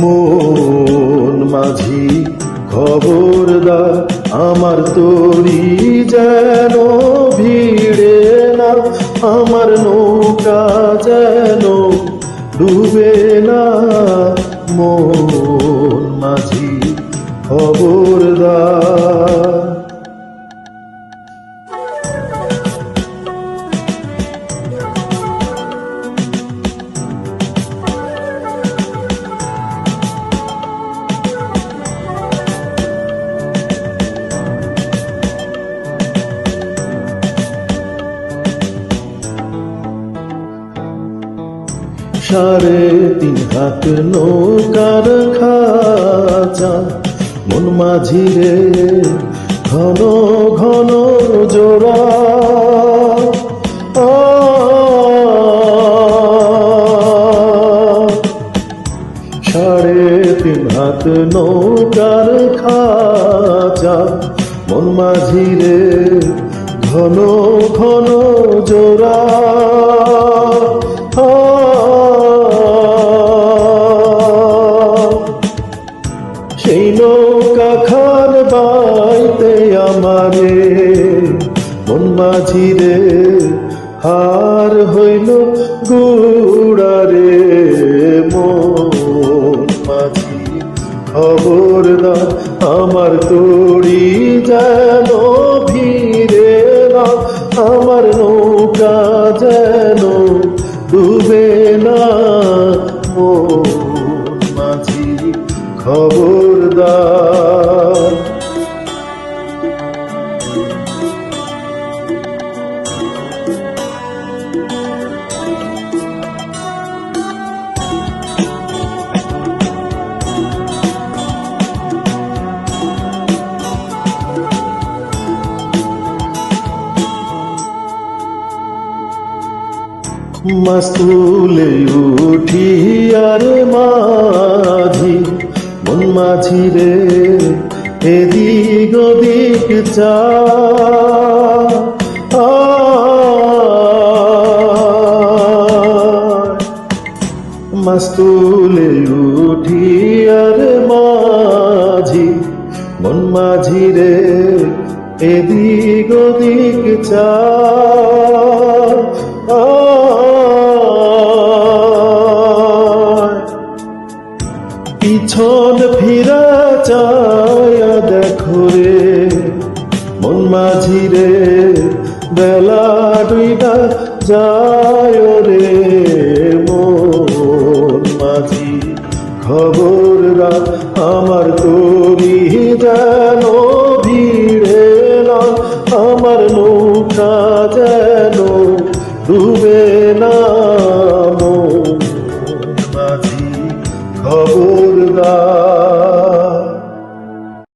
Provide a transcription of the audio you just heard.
মন মাঝি খবরদার, আমার তরি যেন ভিড়ে না, আমার নৌকা যেন ডুবে না। মন মাঝি খবরদার। সাড়ে 3 হাত নৌকার খাঁচা, মন মাঝি রে ঘন ঘন জোড়া। সাড়ে 3 হাত নৌকার খাঁচা, মন মাঝি রে ঘন ঘন জোড়া। সেই নৌকা খান বাইতে আমারে মন মাঝি রে হার হইল গুড়ারে। মন মাঝি খবরদার, আমার তরি যেন ভিড়ে না, আমার নৌকা যেন ডুবে না। মন মাঝি খবরদার। মাস্তুলে উঠি আর মাঝি, মন মাঝি রে এদিক ওদিক চা। মাস্তুলে উঠি আর মাঝি, মন মাঝি রে এদিক ওদিক চা। পিছন ফিরা চায়া দেখো রে মন মাঝি রে, বেলা ডুইবা যায় রে। মন মাঝি খবরদার,